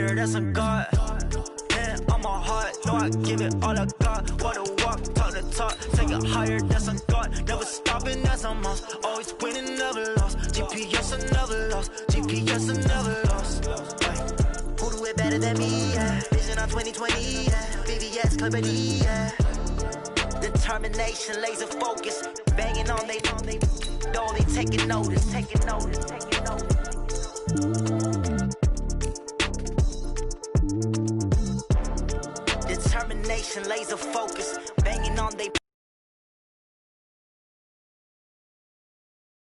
higher, that's a God. Man, on my heart, know I give it all I got. Wanna walk, talk the talk, take it higher, that's a God. Never stopping, that's a must. Always winning, never lost. GPS, I never lost. GPS, I never lost. Who do it better than me? Yeah. Vision on 2020, yeah. VVS, Clarity, yeah. Determination, laser focus. Banging on they know they taking notice, taking notice, taking notice. Determination, laser focus. Banging on they.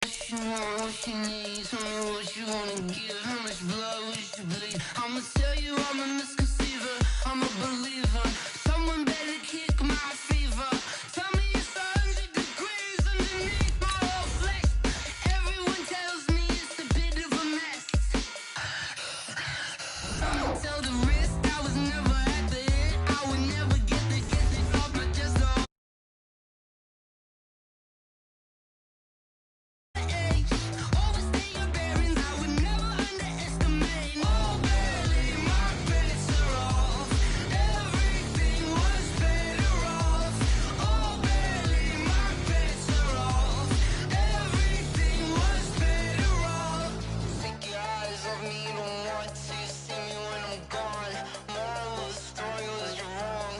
What you want, what you need, tell me what you wanna give, how much blood would you bleed? I'ma tell you I'm a misconceiver, I'm a believer. Someone better kick my fever. Tell me it's 100 degrees underneath my whole flesh. Everyone tells me it's a bit of a mess. I'ma tell the risk I was never at the end. I would never get it off my chest. Overstay your bearings, I would never underestimate. Oh, barely, my bets are off. Everything was better off. Oh, barely, my bets are off. Everything was better off. Take your eyes off me, don't want to see me when I'm gone. Moral of the story was you're wrong.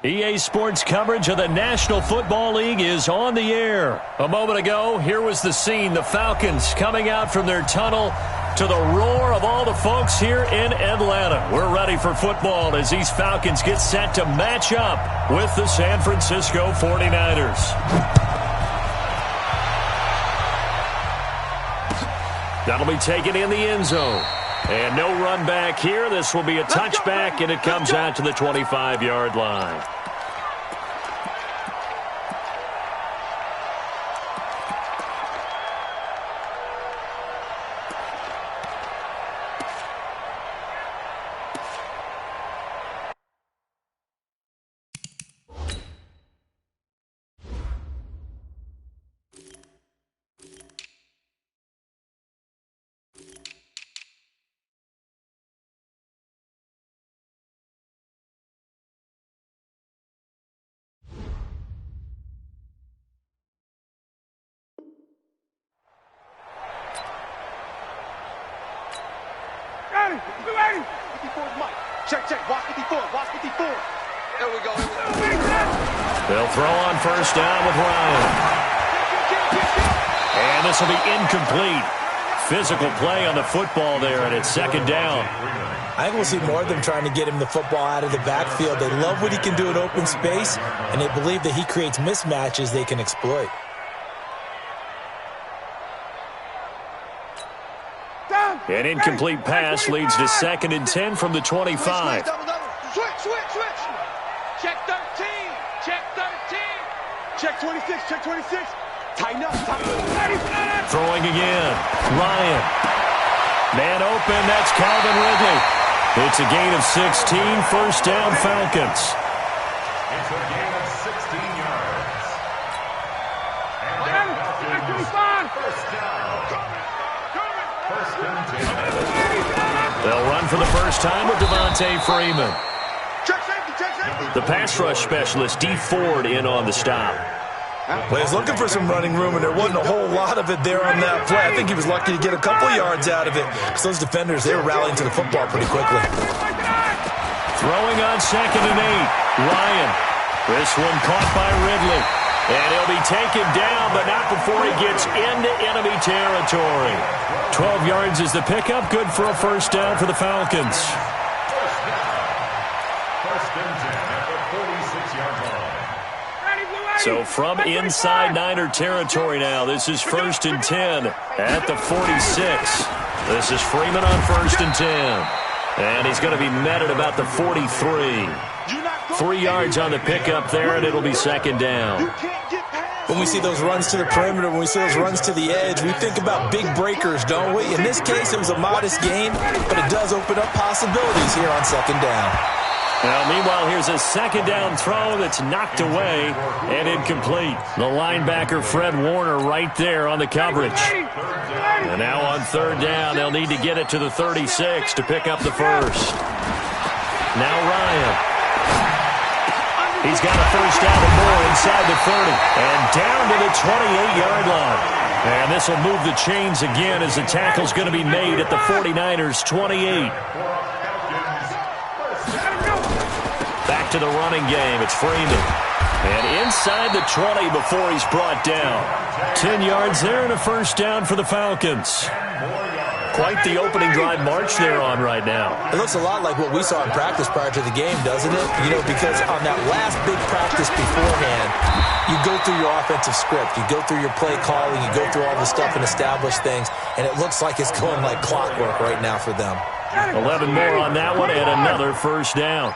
EA Sports coverage of the National Football League is on the air. A moment ago, here was the scene. The Falcons coming out from their tunnel to the roar of all the folks here in Atlanta. We're ready for football as these Falcons get set to match up with the San Francisco 49ers. That'll be taken in the end zone. And no run back here. This will be a touchback, and it comes out to the 25-yard line. Ready. 54's Mike. Check. Watch 54. There we go. They'll throw on first down with Ryan. And this will be incomplete. Physical play on the football there, and it's second down. I think we'll see more of them trying to get him the football out of the backfield. They love what he can do in open space, and they believe that he creates mismatches they can exploit. An incomplete pass leads to 2nd and 10 from the 25. Switch. Check 13. Check 26. Tighten up. Throwing again. Ryan. Man open. That's Calvin Ridley. It's a gain of 16. First down, Falcons. It's a gain of 16 yards. And first down. First and 10. They'll run for the first time with Devontae Freeman. Check safety. The pass rush specialist, D. Ford, in on the stop. Well, he's looking for some running room, and there wasn't a whole lot of it there on that play. I think he was lucky to get a couple yards out of it, because those defenders, they were rallying to the football pretty quickly. Throwing on 2nd and 8. Ryan. This one caught by Ridley. And he'll be taken down, but not before he gets into enemy territory. 12 yards is the pickup. Good for a first down for the Falcons. First and 10 at the 46-yard line. So from inside Niner territory now, this is 1st and 10 at the 46. This is Freeman on 1st and 10. And he's going to be met at about the 43. 3 yards on the pickup there, and it'll be 2nd down. When we see those runs to the perimeter, when we see those runs to the edge, we think about big breakers, don't we? In this case, it was a modest gain, but it does open up possibilities here on 2nd down. Now, meanwhile, here's a second down throw that's knocked away and incomplete. The linebacker, Fred Warner, right there on the coverage. And now on third down, they'll need to get it to the 36 to pick up the first. Now Ryan. He's got a first down and more inside the 30. And down to the 28-yard line. And this will move the chains again as the tackle's going to be made at the 49ers' 28. Back to the running game. It's Freeman. And inside the 20 before he's brought down. 10 yards there and a first down for the Falcons. Quite the opening drive march they're on right now. It looks a lot like what we saw in practice prior to the game, doesn't it? You know, because on that last big practice beforehand, you go through your offensive script, you go through your play calling, you go through all the stuff and establish things, and it looks like it's going like clockwork right now for them. 11 more on that one and another first down.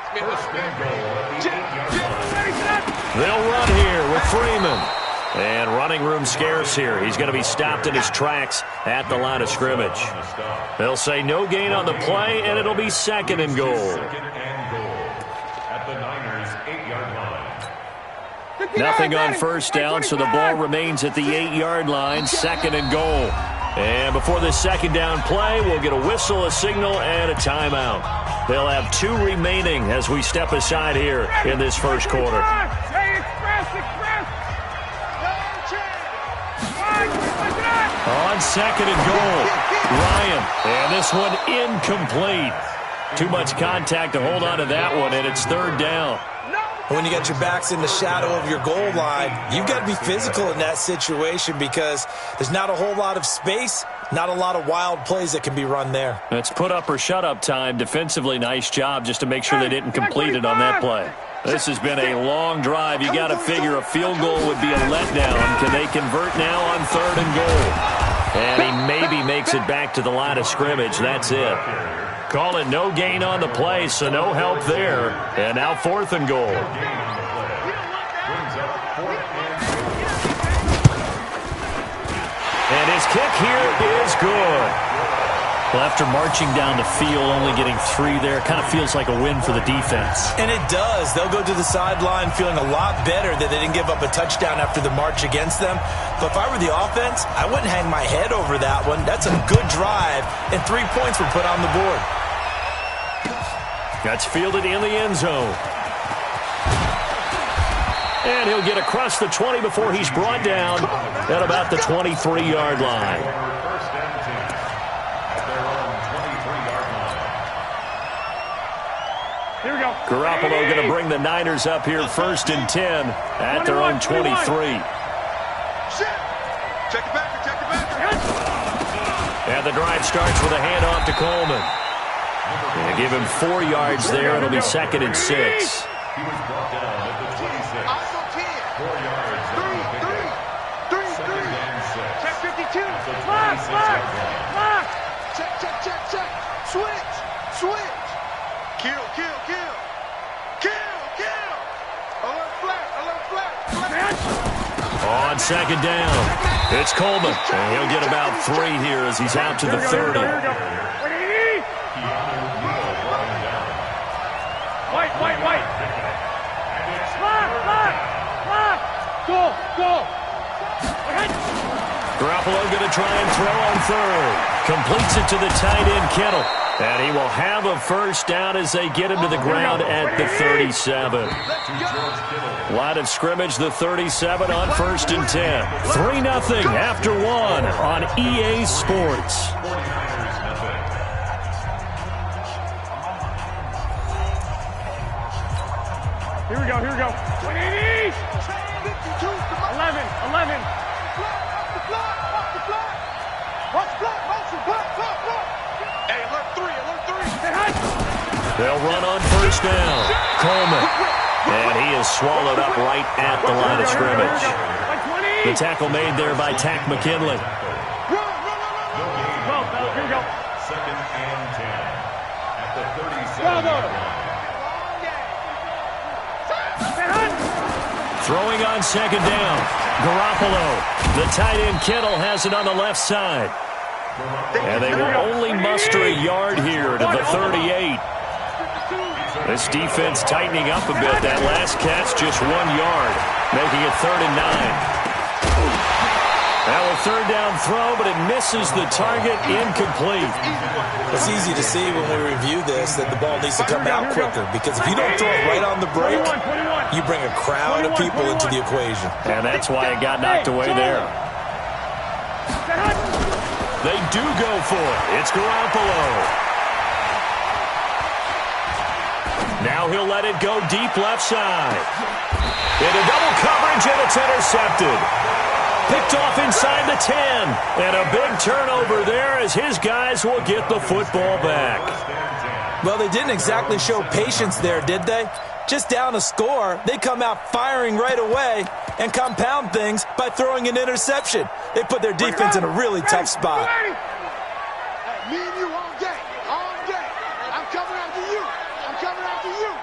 They'll run here with Freeman. And running room scarce here. He's going to be stopped in his tracks at the line of scrimmage. They'll say no gain on the play, and it'll be second and goal. At the Niners' 8-yard line. Nothing on first down, so the ball remains at the 8-yard line, second and goal. And before this second down play, we'll get a whistle, a signal, and a timeout. They'll have 2 remaining as we step aside here in this first quarter. On second and goal, Ryan. And this one incomplete. Too much contact to hold on to that one, and it's third down. When you got your backs in the shadow of your goal line, you've got to be physical in that situation because there's not a whole lot of space, not a lot of wild plays that can be run there. It's put up or shut up time. Defensively, nice job just to make sure they didn't complete it on that play. This has been a long drive. You got to figure a field goal would be a letdown. Can they convert now on third and goal? And he maybe makes it back to the line of scrimmage. That's it. Call it no gain on the play, so no help there. And now fourth and goal. And his kick here is good. Well, after marching down the field, only getting 3 there, kind of feels like a win for the defense. And it does. They'll go to the sideline feeling a lot better that they didn't give up a touchdown after the march against them. But if I were the offense, I wouldn't hang my head over that one. That's a good drive, and 3 points were put on the board. That's fielded in the end zone. And he'll get across the 20 before he's brought down at about the 23-yard line. Here we go. Garoppolo going to bring the Niners up here first and 10 at their own 23. Check it back. And the drive starts with a handoff to Coleman. And give him 4 yards there. It'll be second and 6. He was brought down at the 26. 4 yards. Second and 6. Check 52. At the Lock. 26-yard Check. Switch. Kill. Alert flat. On second down, it's Coleman. And he'll get about 3 here as he's out to the 30. White. Lock. Go. Garoppolo going to try and throw on third. Completes it to the tight end, Kittle. And he will have a first down as they get him to the ground at the 37. Line of scrimmage, the 37 on first and 10. 3-0 after 1 on EA Sports. Here we go. 180. 11. Hey, alert 3. They'll run on first down. Coleman. And he is swallowed up right at the line of scrimmage. The tackle made there by Tack McKinley. Here we go. Second and 10. At the 37-yard line. Throwing on second down. Garoppolo. The tight end Kittle has it on the left side. And they will only muster a yard here to the 38. This defense tightening up a bit. That last catch just 1 yard, making it 3rd and 9. Now a third down throw, but it misses the target, incomplete. It's easy to see when we review this that the ball needs to come out quicker, because if you don't throw it right on the break, you bring a crowd of people into the equation. And that's why it got knocked away there. They do go for it. It's Garoppolo. Now he'll let it go deep left side. Into double coverage, and it's intercepted. Picked off inside the 10. And a big turnover there as his guys will get the football back. Well, they didn't exactly show patience there, did they? Just down a score, they come out firing right away and compound things by throwing an interception. They put their defense in a really tough spot. Me and you all day. All day. I'm coming after you. I'm coming after you.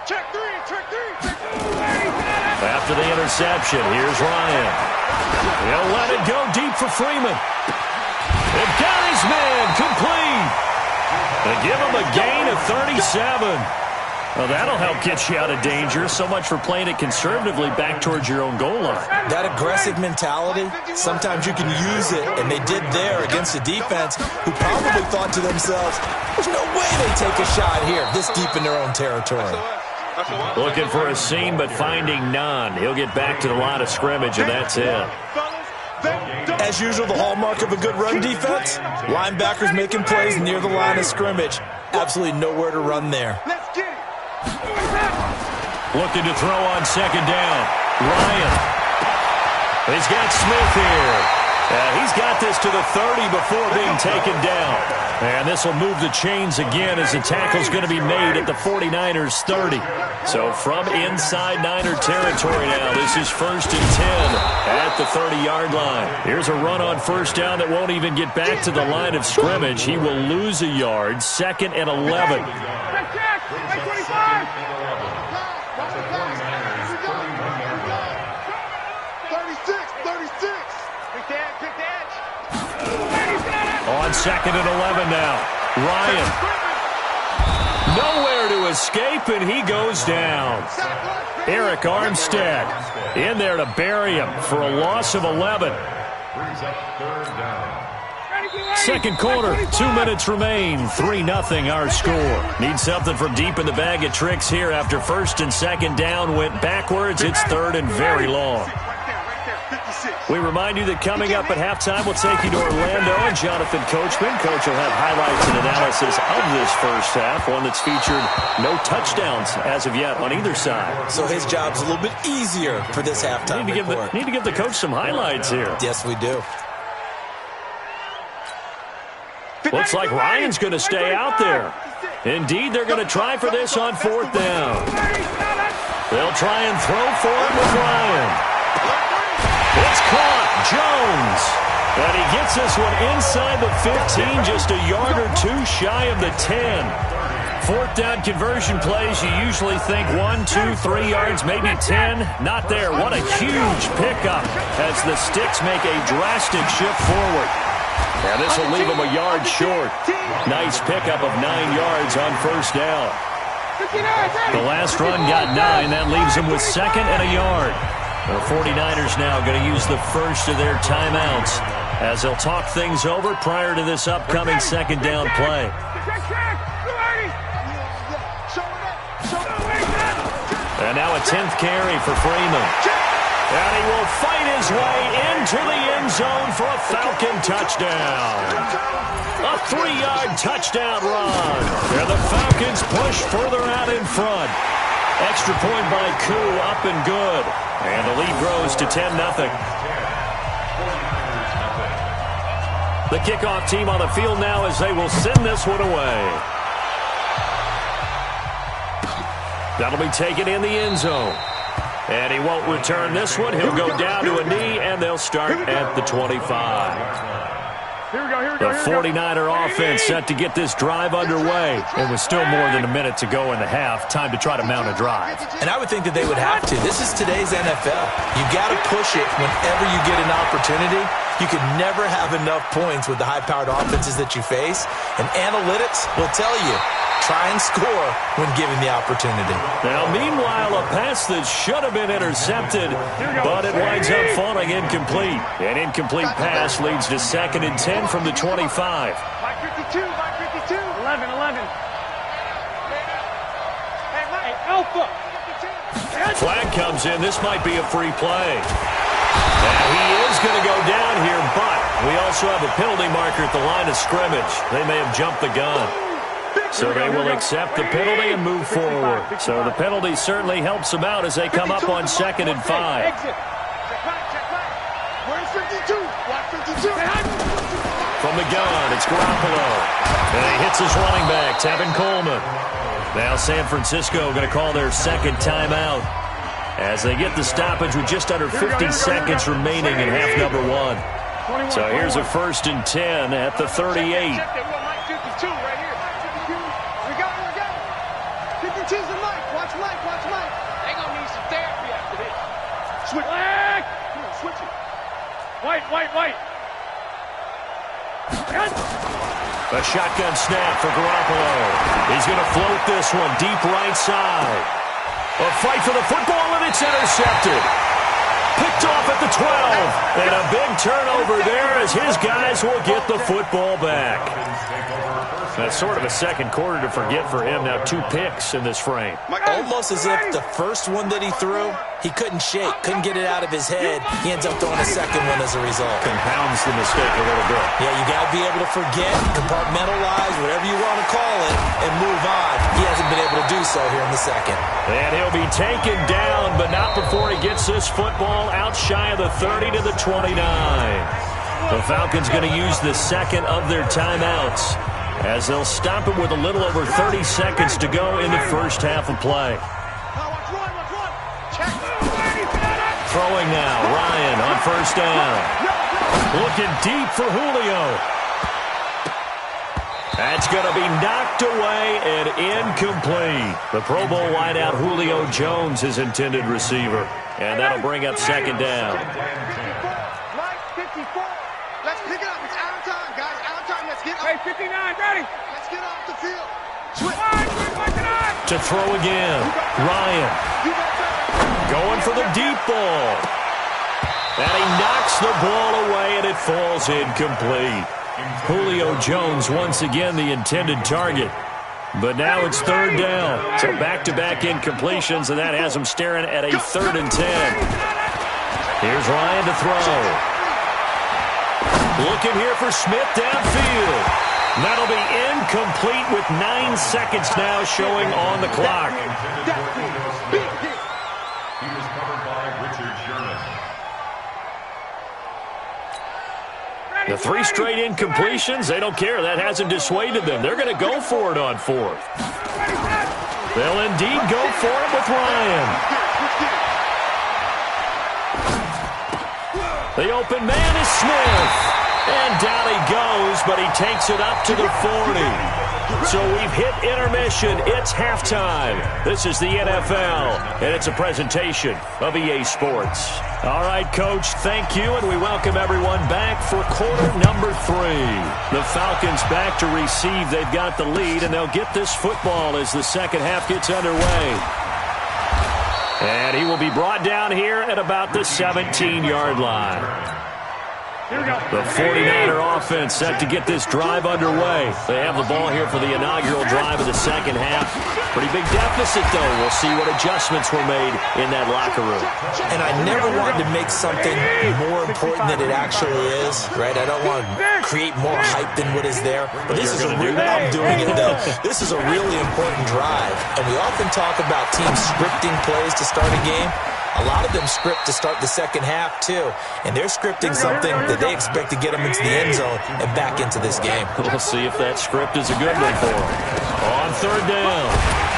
Check three. Check three. Check three. After the interception, here's Ryan. He'll let it go deep for Freeman. It got his man complete. They give him a gain of 37. Well, that'll help get you out of danger. So much for playing it conservatively back towards your own goal line. That aggressive mentality, sometimes you can use it, and they did there against a defense who probably thought to themselves, there's no way they take a shot here this deep in their own territory. Looking for a seam, but finding none. He'll get back to the line of scrimmage, and that's it. As usual, the hallmark of a good run defense, linebackers making plays near the line of scrimmage. Absolutely nowhere to run there. Looking to throw on second down. Ryan. He's got Smith here. He's got this to the 30 before being taken down. And this will move the chains again as the tackle's going to be made at the 49ers 30. So from inside Niner territory now, this is 1st and 10 at the 30-yard line. Here's a run on first down that won't even get back to the line of scrimmage. He will lose a yard, 2nd and 11. On 2nd and 11 now. Ryan. Nowhere to escape, and he goes down. Eric Armstead in there to bury him for a loss of 11. Second quarter, 2 minutes remain. 3-0 our score. Need something from deep in the bag of tricks here after 1st and 2nd down went backwards. It's 3rd and very long. We remind you that coming up at halftime, we'll take you to Orlando and Jonathan Coachman. Coach will have highlights and analysis of this first half, one that's featured no touchdowns as of yet on either side. So his job's a little bit easier for this halftime report. Need to give the coach some highlights here. Yes, we do. Looks like Ryan's going to stay out there. Indeed, they're going to try for this on 4th down. They'll try and throw for him with Ryan. It's caught. Jones. And he gets this one inside the 15, just a yard or two shy of the 10. 4th down conversion plays, you usually think 1, 2, 3 yards, maybe 10. Not there. What a huge pickup as the Sticks make a drastic shift forward. And this will leave them a yard short. Nice pickup of 9 yards on first down. The last run got 9. That leaves them with 2nd and a yard. The 49ers now going to use the first of their timeouts as they'll talk things over prior to this upcoming 2nd down play. And now a 10th carry for Freeman. And he will fight his way into the end zone for a Falcon touchdown. A 3-yard touchdown run. And the Falcons push further out in front. Extra point by Koo, up and good. And the lead grows to 10-0. The kickoff team on the field now as they will send this one away. That'll be taken in the end zone. And he won't return this one. He'll go down to a knee, and they'll start at the 25. The 49er offense set to get this drive underway. And with still more than a minute to go in the half, time to try to mount a drive. And I would think that they would have to. This is today's NFL. You got to push it whenever you get an opportunity. You can never have enough points with the high-powered offenses that you face. And analytics will tell you, try and score when given the opportunity. Now, meanwhile, a pass that should have been intercepted, but it winds up falling incomplete. An incomplete pass leads to 2nd and 10 from the 25. Mike 52, Mike 52. 11, 11. Hey, Mike. Alpha. Flag comes in. This might be a free play. And he is going to go down here, but we also have a penalty marker at the line of scrimmage. They may have jumped the gun. So they will accept the penalty and move forward. So the penalty certainly helps them out as they come up on 2nd and 5. Where's 52? Watch 52. From the gun, it's Garoppolo. And he hits his running back, Tevin Coleman. Now San Francisco going to call their 2nd timeout as they get the stoppage with just under 50 seconds remaining in half number 1. So here's a 1st and 10 at the 38. Check that one, Mike 52 right here. 52. We got it. 52's the Mike. Watch Mike, watch Mike. They gonna need some therapy after this. Switch. Flag. Come on, switch it. White. A shotgun snap for Garoppolo. He's going to float this one deep right side. A fight for the football, and it's intercepted. Picked off at the 12. And a big turnover there as his guys will get the football back. That's sort of a second quarter to forget for him. Now 2 picks in this frame. Almost as if the first one that he threw, he couldn't shake, couldn't get it out of his head. He ends up throwing a second one as a result. Compounds the mistake a little bit. Yeah, you got to be able to forget, compartmentalize, whatever you want to call it, and move on. He hasn't been able to do so here in the second. And he'll be taken down, but not before he gets this football out shy of the 30 to the 29. The Falcons going to use the second of their timeouts as they'll stop it with a little over 30 seconds to go in the first half of play. Throwing now, Ryan on 1st down. Looking deep for Julio. That's going to be knocked away and incomplete. The Pro Bowl wideout Julio Jones, his intended receiver. And that'll bring up 2nd down. Mike 54. Let's pick it up. It's out of time, guys. Out of time. Let's get up. Hey, 59, ready. Let's get off the field. Switch. To throw again. Ryan. Going for the deep ball. And he knocks the ball away, and it falls incomplete. Julio Jones once again the intended target. But now it's 3rd down. So back-to-back incompletions, and that has him staring at a 3rd and 10. Here's Ryan to throw. Looking here for Smith downfield. That'll be incomplete with 9 seconds now showing on the clock. He was covered by Richard Sherman. The 3 straight incompletions, they don't care. That hasn't dissuaded them. They're going to go for it on 4th. They'll indeed go for it with Ryan. The open man is Smith. And down he goes, but he takes it up to the 40. So we've hit intermission. It's halftime. This is the NFL, and it's a presentation of EA Sports. All right, Coach, thank you, and we welcome everyone back for quarter number 3. The Falcons back to receive. They've got the lead, and they'll get this football as the second half gets underway. And he will be brought down here at about the 17-yard line. The 49er offense set to get this drive underway. They have the ball here for the inaugural drive of the second half. Pretty big deficit, though. We'll see what adjustments were made in that locker room. And I never wanted to make something more important than it actually is, right? I don't want to create more hype than what is there. But this is I'm doing it, though. This is a really important drive. And we often talk about teams scripting plays to start a game. A lot of them script to start the second half, too. And they're scripting something that they expect to get them into the end zone and back into this game. We'll see if that script is a good one for them. On 3rd down,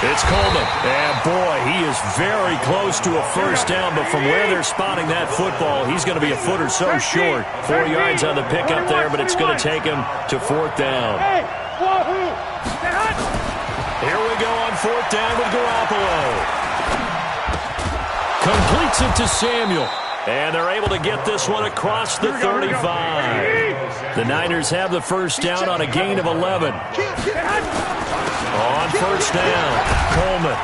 it's Coleman. And, boy, he is very close to a first down. But from where they're spotting that football, he's going to be a foot or so short. 4 yards on the pickup there, but it's going to take him to 4th down. Here we go on 4th down with Garoppolo. Completes it to Samuel. And they're able to get this one across the 35. The Niners have the first down on a gain of 11. On first down, Coleman.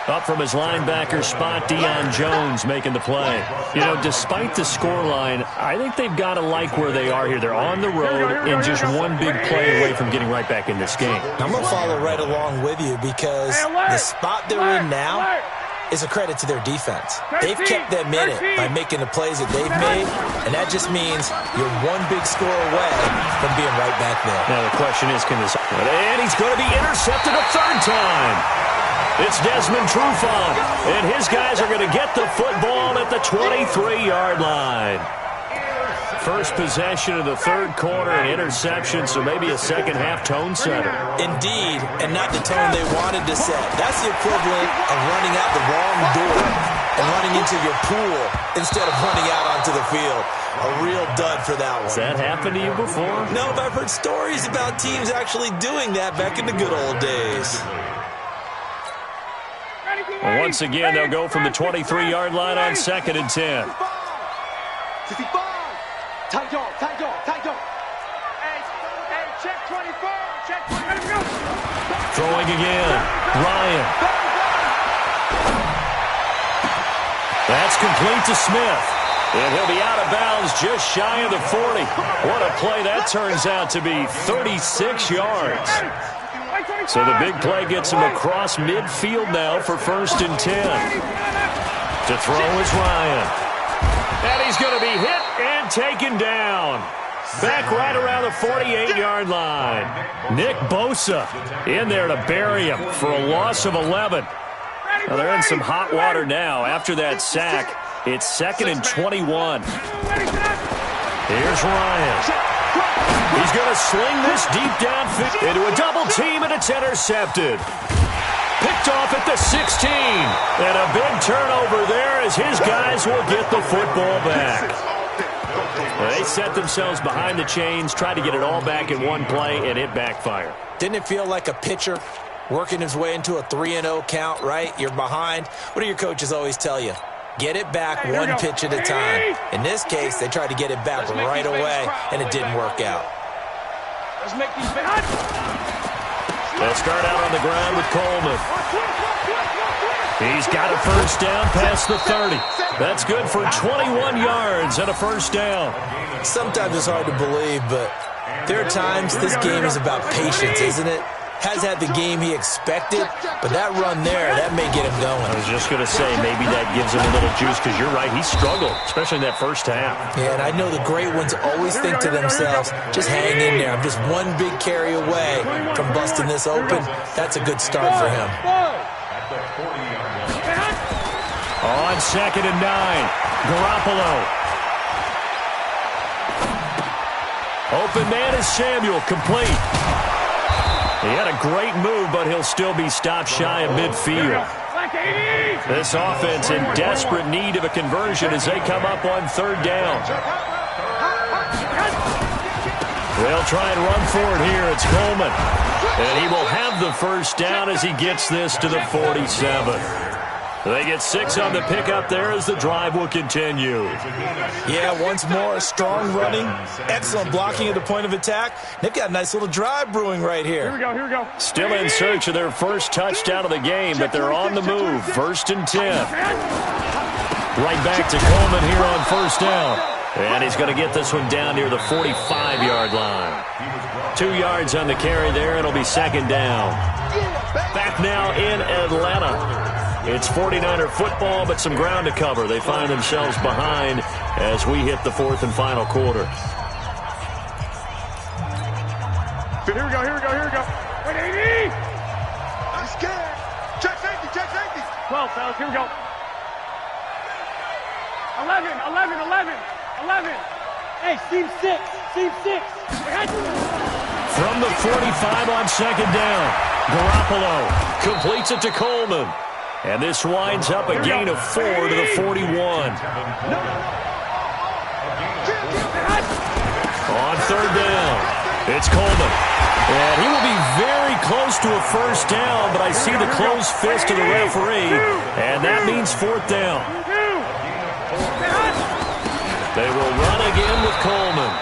Up from his linebacker spot, Deion Jones making the play. You know, despite the scoreline, I think they've got to like where they are here. They're on the road and just one big play away from getting right back in this game. I'm going to follow right along with you because the spot they're in now is a credit to their defense. They've kept them in it by making the plays that they've made, and that just means you're one big score away from being right back there. Now the question is, can this... And he's going to be intercepted a third time. It's Desmond Trufant, and his guys are going to get the football at the 23-yard line. First possession of the third quarter, an interception, so maybe a second-half tone setter. Indeed, and not the tone they wanted to set. That's the equivalent of running out the wrong door and running into your pool instead of running out onto the field. A real dud for that one. Has that happened to you before? No, but I've heard stories about teams actually doing that back in the good old days. Well, once again, they'll go from the 23-yard line on 2nd and 10. 65. Tight dog, tight dog, tight dog. Hey, check 24, check 24. Throwing again, Ryan. That's complete to Smith. And he'll be out of bounds just shy of the 40. What a play that turns out to be, 36 yards. So the big play gets him across midfield now for 1st and 10. To throw is Ryan. And he's going to be hit and taken down. Back right around the 48-yard line. Nick Bosa in there to bury him for a loss of 11. Well, they're in some hot water now. After that sack, it's 2nd and 21. Here's Ryan. He's going to sling this deep downfield into a double team, and it's intercepted. Picked off at the 16. And a big turnover there as his guys will get the football back. Well, they set themselves behind the chains, tried to get it all back in one play, and it backfired. Didn't it feel like a pitcher working his way into a 3-0 count, right? You're behind. What do your coaches always tell you? Get it back one pitch at a time. In this case, they tried to get it back right away, and it didn't work out. Let's make these They'll start out on the ground with Coleman. He's got a first down past the 30. That's good for 21 yards and a first down. Sometimes it's hard to believe, but there are times this game is about patience, isn't it? Has had the game he expected, but that run there, that may get him going. I was just going to say, maybe that gives him a little juice, because you're right, he struggled, especially in that first half. Yeah, and I know the great ones always think to themselves, just hang in there. I'm just one big carry away from busting this open. That's a good start for him. On 2nd and 9, Garoppolo. Open man is Samuel, complete. He had a great move, but he'll still be stopped shy of midfield. This offense in desperate need of a conversion as they come up on 3rd down. They'll try and run for it here. It's Coleman. And he will have the first down as he gets this to the 47. They get 6 on the pickup there as the drive will continue. Yeah, once more, strong running, excellent blocking at the point of attack. They've got a nice little drive brewing right here. Here we go. Still in search of their first touchdown of the game, but they're on the move. 1st and 10. Right back to Coleman here on 1st down. And he's going to get this one down near the 45-yard line. 2 yards on the carry there. It'll be 2nd down. Back now in Atlanta. It's 49er football, but some ground to cover. They find themselves behind as we hit the 4th and final quarter. Here we go. Wait, 80! I'm scared. Check safety. 12, fellas, here we go. 11. Hey, seam 6. From the 45 on 2nd down, Garoppolo completes it to Coleman. And this winds up a gain of 4 to the 41. On 3rd down, it's Coleman. And he will be very close to a first down, but I see the closed fist of the referee, and that means 4th down. They will run again with Coleman.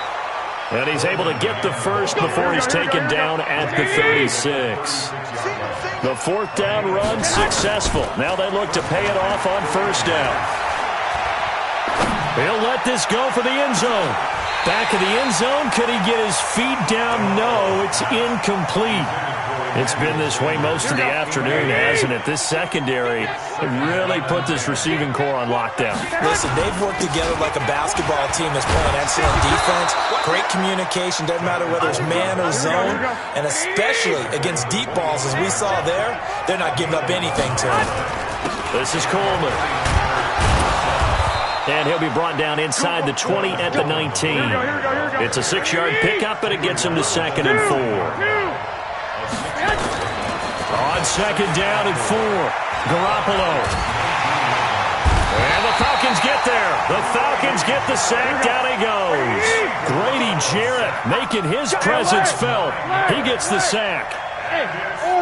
And he's able to get the first before he's taken down at the 36. The fourth down run successful. Now they look to pay it off on first down. He'll let this go for the end zone. Back of the end zone. Could he get his feet down? No, it's incomplete. It's been this way most of the afternoon, hasn't it? This secondary really put this receiving core on lockdown. Listen, they've worked together like a basketball team that's playing excellent defense. Great communication, doesn't matter whether it's man or zone. And especially against deep balls, as we saw there, they're not giving up anything to him. This is Coleman. And he'll be brought down inside the 20 at the 19. It's a 6-yard pickup, but it gets him to 2nd and 4. On 2nd down and 4, Garoppolo. And the Falcons get there. The Falcons get the sack. Down he goes. Grady Jarrett making his presence felt. He gets the sack.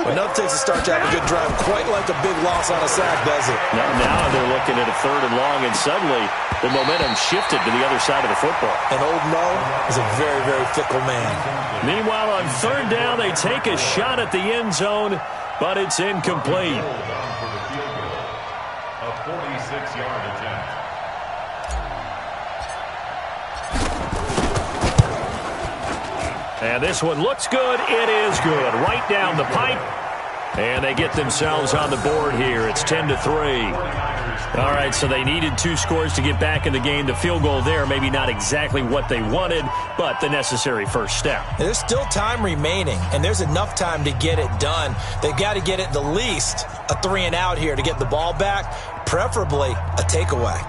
Enough takes a start to have a good drive. Quite like a big loss on a sack, does it? Now they're looking at a 3rd and long, and suddenly the momentum shifted to the other side of the football. And Old Mo is a very, very fickle man. Meanwhile, on 3rd down, they take a shot at the end zone, but it's incomplete. A 46-yard attempt. And this one looks good. It is good. Right down the pipe. And they get themselves on the board here. It's 10-3. All right, so they needed 2 scores to get back in the game. The field goal there, maybe not exactly what they wanted, but the necessary first step. There's still time remaining, and there's enough time to get it done. They've got to get at the least a 3-and-out here to get the ball back, preferably a takeaway.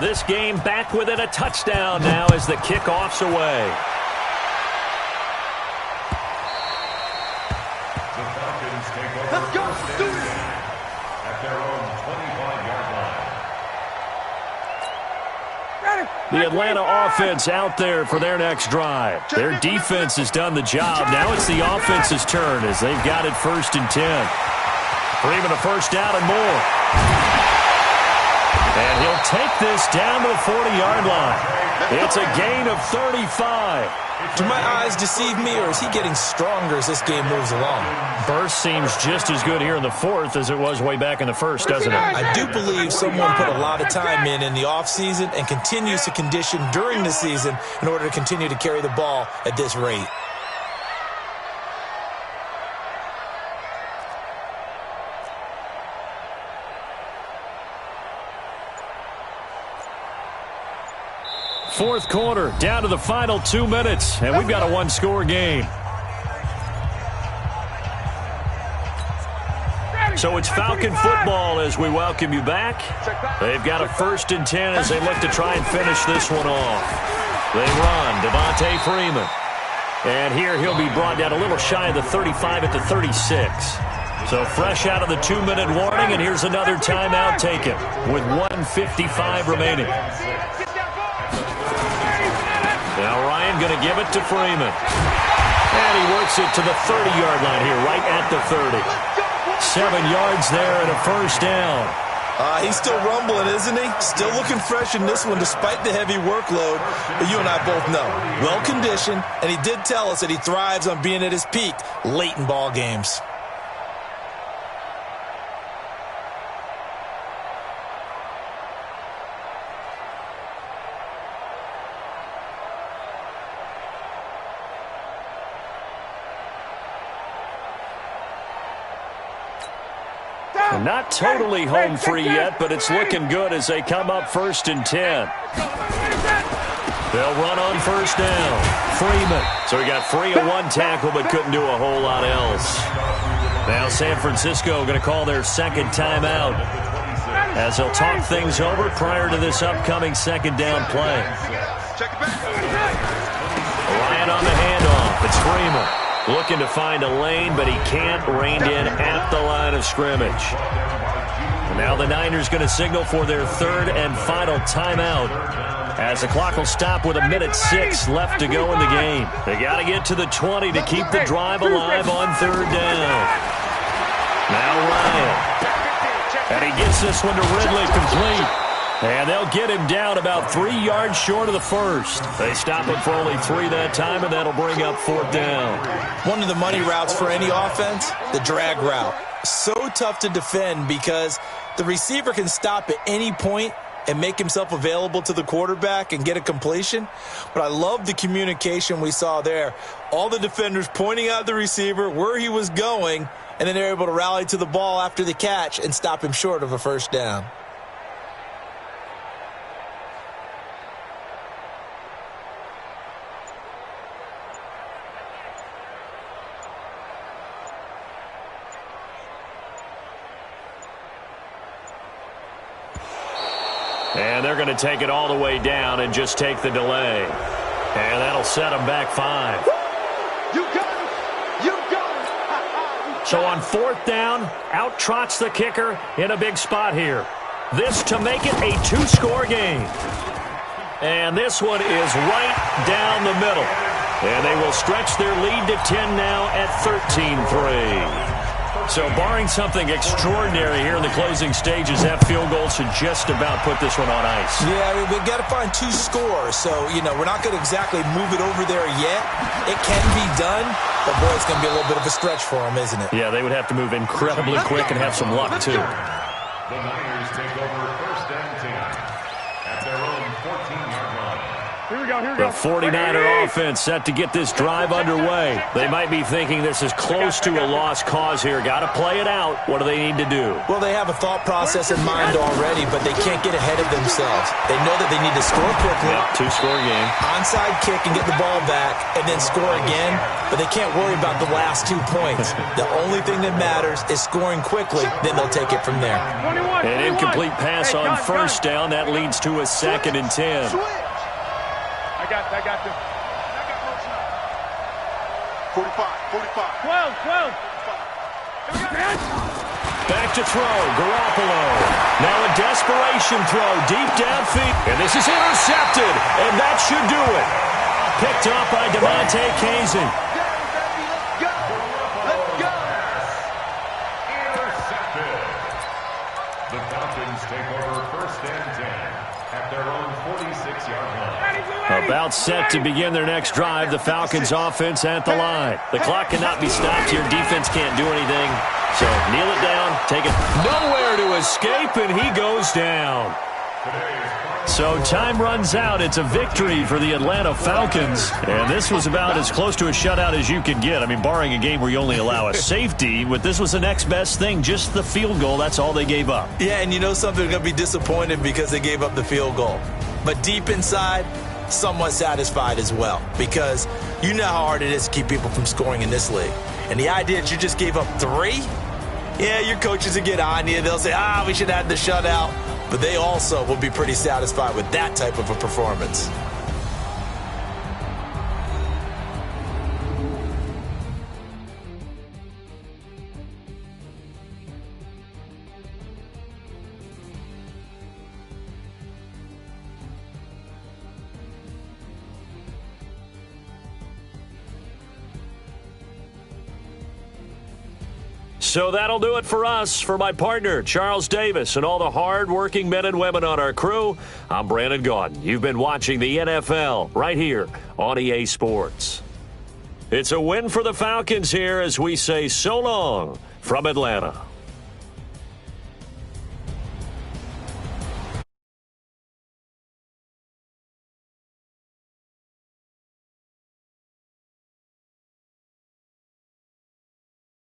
This game back within a touchdown now as the kickoff's away. The Falcons take over. Let's go. Do it. At their own 25-yard line. The Atlanta offense out there for their next drive. Their defense has done the job. Now it's the offense's turn as they've got it 1st and 10. Freeman a first down and more. And he'll take this down to the 40-yard line. It's a gain of 35. Do my eyes deceive me, or is he getting stronger as this game moves along? Burst seems just as good here in the 4th as it was way back in the 1st, doesn't it? I do believe someone put a lot of time in the offseason and continues to condition during the season in order to continue to carry the ball at this rate. Fourth quarter, down to the final 2 minutes, and we've got a 1-score game. So it's Falcon football as we welcome you back. They've got a 1st and 10 as they look to try and finish this one off. They run, Devontae Freeman. And here he'll be brought down a little shy of the 35 at the 36. So fresh out of the 2-minute warning, and here's another timeout taken with 1:55 remaining. Now Ryan going to give it to Freeman. And he works it to the 30-yard line here, right at the 30. 7 yards there and a first down. He's still rumbling, isn't he? Still looking fresh in this one despite the heavy workload. But you and I both know, well-conditioned, and he did tell us that he thrives on being at his peak late in ball games. Not totally home free yet, but it's looking good as they come up 1st and 10. They'll run on first down. Freeman. So he got free of 1 tackle, but couldn't do a whole lot else. Now San Francisco going to call their 2nd timeout as they'll talk things over prior to this upcoming 2nd down play. Ryan on the handoff. It's Freeman. Looking to find a lane, but he can't rein in at the line of scrimmage. And now the Niners going to signal for their third and final timeout, as the clock will stop with 1:06 left to go in the game. They got to get to the 20 to keep the drive alive on third down. Now Ryan. And he gets this one to Ridley, complete. And they'll get him down about 3 yards short of the first. They stop him for only 3 that time, and that'll bring up fourth down. One of the money routes for any offense, the drag route. So tough to defend because the receiver can stop at any point and make himself available to the quarterback and get a completion. But I love the communication we saw there. All the defenders pointing out the receiver, where he was going, and then they're able to rally to the ball after the catch and stop him short of a first down. And they're going to take it all the way down and just take the delay. And that'll set them back 5. You got it! You got it! So on fourth down, out trots the kicker in a big spot here. This to make it a 2-score game. And this one is right down the middle. And they will stretch their lead to 10 now at 13-3. So barring something extraordinary here in the closing stages, that field goal should just about put this one on ice. Yeah, I mean, we've got to find 2 scores. So, we're not going to exactly move it over there yet. It can be done, but, boy, it's going to be a little bit of a stretch for them, isn't it? Yeah, they would have to move incredibly quick and have some luck, too. The Niners take over first and 10 at their own 14-yard line. Here we go, here we The go. 49er offense set to get this drive underway. They might be thinking this is close to a lost cause here. Got to play it out. What do they need to do? Well, they have a thought process in mind already, but they can't get ahead of themselves. They know that they need to score quickly. Yep, 2-score game. Onside kick and get the ball back and then score again, but they can't worry about the last 2 points. The only thing that matters is scoring quickly, then they'll take it from there. 21, An 21. incomplete pass Hey, on got it, first got down. it. That leads to a 2nd and 10. Switch. I got them. I got motion. 45. 12. Back to throw, Garoppolo. Now a desperation throw deep downfield. And this is intercepted, and that should do it. Picked up by Devontae Casey. Let's go. Intercepted. The Falcons take over first and 10 at their own 46-yard line. About set to begin their next drive. The Falcons offense at the line. The clock cannot be stopped here. Defense can't do anything. So kneel it down, take it nowhere to escape, and he goes down. So time runs out. It's a victory for the Atlanta Falcons. And this was about as close to a shutout as you could get. I mean, barring a game where you only allow a safety, but this was the next best thing. Just the field goal. That's all they gave up. Yeah, and you know something, they're going to be disappointed because they gave up the field goal. But deep inside, somewhat satisfied as well, because you know how hard it is to keep people from scoring in this league. And the idea that you just gave up 3, yeah, your coaches will get on you. They'll say, we should have the shutout. But they also will be pretty satisfied with that type of a performance. So that'll do it for us. For my partner, Charles Davis, and all the hard-working men and women on our crew, I'm Brandon Gaudin. You've been watching the NFL right here on EA Sports. It's a win for the Falcons here as we say so long from Atlanta.